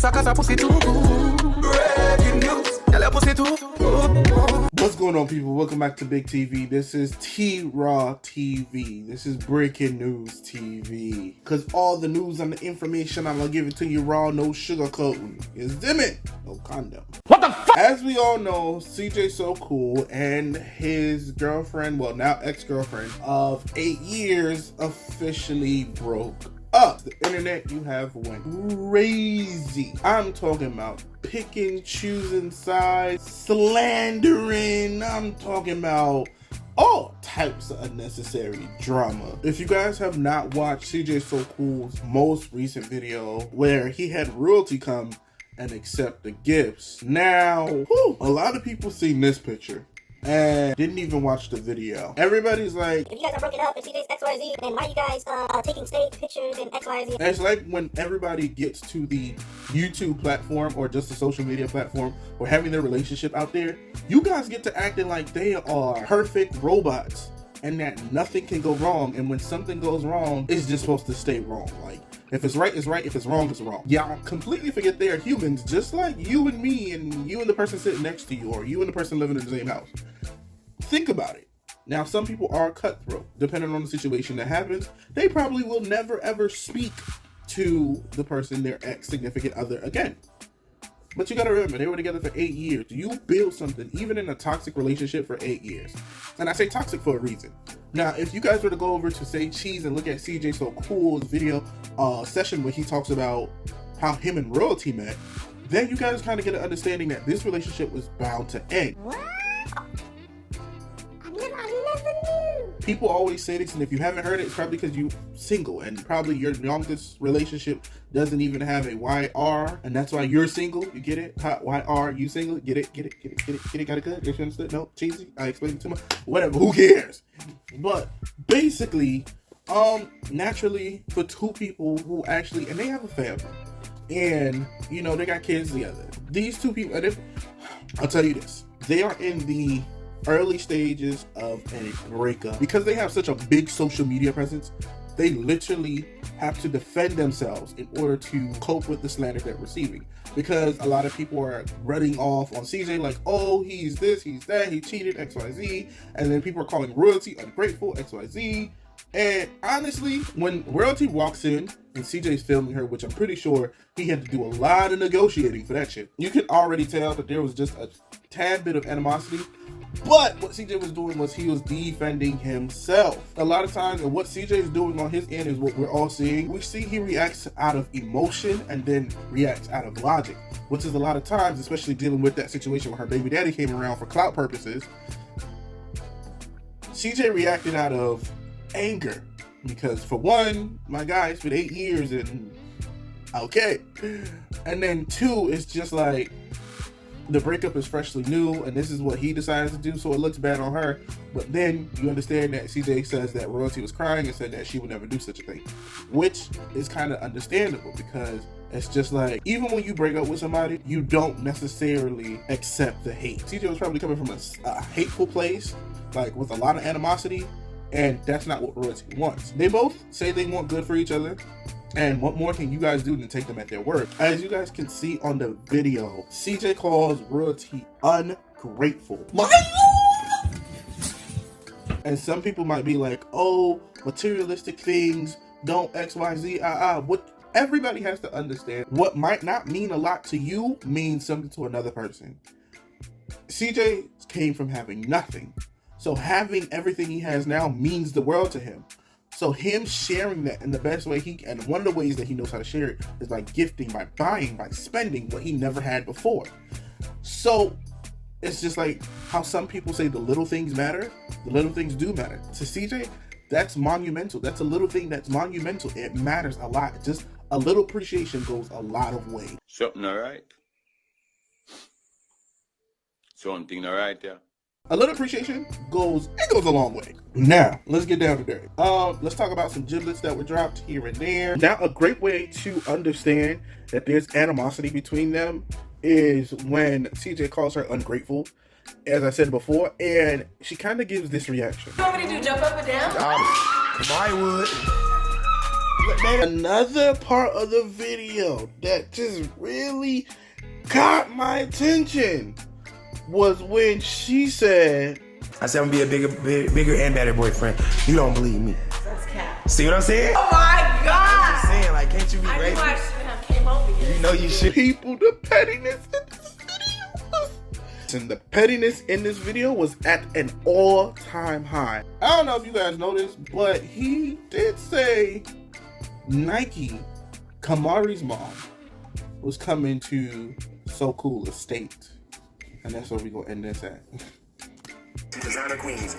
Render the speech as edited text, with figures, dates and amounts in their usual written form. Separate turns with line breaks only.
this cause I pussy too good. Breaking news, tell pussy too good.
What's going on, people? Welcome back to Big TV. This is T-Raw TV. This is Breaking News TV. Because all the news and the information, I'm going to give it to you raw, no sugarcoating. Is dim it? No condom.
What the fuck?
As we all know, CJ So Cool and his girlfriend, well now ex-girlfriend of 8 years, officially broke up. The internet, you have went crazy. I'm talking about picking, choosing sides, slandering. I'm talking about all types of unnecessary drama. If you guys have not watched CJ So Cool's most recent video where he had royalty come and accept the gifts, now a lot of people seen this picture and didn't even watch the video. Everybody's like,
if you guys are broken up and CJ's XYZ, then why are you guys taking stage pictures and XYZ?
It's like when everybody gets to the YouTube platform or just the social media platform or having their relationship out there, you guys get to acting like they are perfect robots and that nothing can go wrong, and when something goes wrong, it's just supposed to stay wrong. Like, if it's right, it's right. If it's wrong, it's wrong. Y'all completely forget they are humans, just like you and me and you and the person sitting next to you or you and the person living in the same house. Think about it. Now, some people are cutthroat. Depending on the situation that happens, they probably will never ever speak to the person, their ex-significant other, again. But you gotta remember, they were together for 8 years. You build something, even in a toxic relationship, for 8 years. And I say toxic for a reason. Now, if you guys were to go over to Say Cheese and look at CJ So Cool's video session where he talks about how him and Royalty met, then you guys kind of get an understanding that this relationship was bound to end.
What? I never knew.
People always say this, and if you haven't heard it, it's probably because you're single, and probably your longest relationship doesn't even have a YR, and that's why you're single. You get it? Hot YR, you single? Get it? Got it good? You understood? No? Cheesy? I explained it too much? Whatever, who cares? But basically, naturally, for two people who actually, and they have a family, and, you know, they got kids together. These two people, and I'll tell you this, they are in the early stages of a breakup. Because they have such a big social media presence, they literally have to defend themselves in order to cope with the slander they're receiving. Because a lot of people are running off on CJ like, oh, he's this, he's that, he cheated, XYZ. And then people are calling Royalty ungrateful, XYZ. And honestly, when Royalty walks in and CJ's filming her, which I'm pretty sure he had to do a lot of negotiating for that shit, you can already tell that there was just a tad bit of animosity. But what CJ was doing was he was defending himself. A lot of times, and what CJ is doing on his end is what we're all seeing. We see he reacts out of emotion and then reacts out of logic, which is a lot of times, especially dealing with that situation when her baby daddy came around for clout purposes. CJ reacted out of anger because, for one, my guy, it's been 8 years and okay. And then two, it's just like, the breakup is freshly new, and this is what he decides to do, so it looks bad on her. But then you understand that CJ says that Royalty was crying and said that she would never do such a thing, which is kind of understandable because it's just like, even when you break up with somebody, you don't necessarily accept the hate. CJ was probably coming from a hateful place, like with a lot of animosity, and that's not what Royalty wants. They both say they want good for each other. And what more can you guys do than take them at their word? As you guys can see on the video, CJ calls Royalty ungrateful. And some people might be like, oh, materialistic things don't XYZ. What everybody has to understand, what might not mean a lot to you means something to another person. CJ came from having nothing. So having everything he has now means the world to him. So him sharing that in the best way he can, and one of the ways that he knows how to share it is by gifting, by buying, by spending what he never had before. So it's just like how some people say the little things matter. The little things do matter. To CJ, that's monumental. That's a little thing that's monumental. It matters a lot. Just a little appreciation goes a lot of way.
Something all right. Something all right there.
A little appreciation goes a long way. Now, let's get down to dirt. Let's talk about some giblets that were dropped here and there. Now, a great way to understand that there's animosity between them is when CJ calls her ungrateful, as I said before, and she kind of gives this reaction.
You want me to do jump up and down?
I would.
Another part of the video that just really got my attention was when she said,
I said I'm gonna be a bigger and better boyfriend. You don't believe me.
That's cap.
See what I'm saying?
Oh my God!
I'm just saying, like, can't you be
I
ready?
knew I shouldn't have came over here.
You know you should.
people, the pettiness in this video. And the pettiness in this video was at an all-time high. I don't know if you guys noticed, but he did say Nike, Kamari's mom, was coming to So Cool Estate. And that's where we gonna end this at.
Designer queens.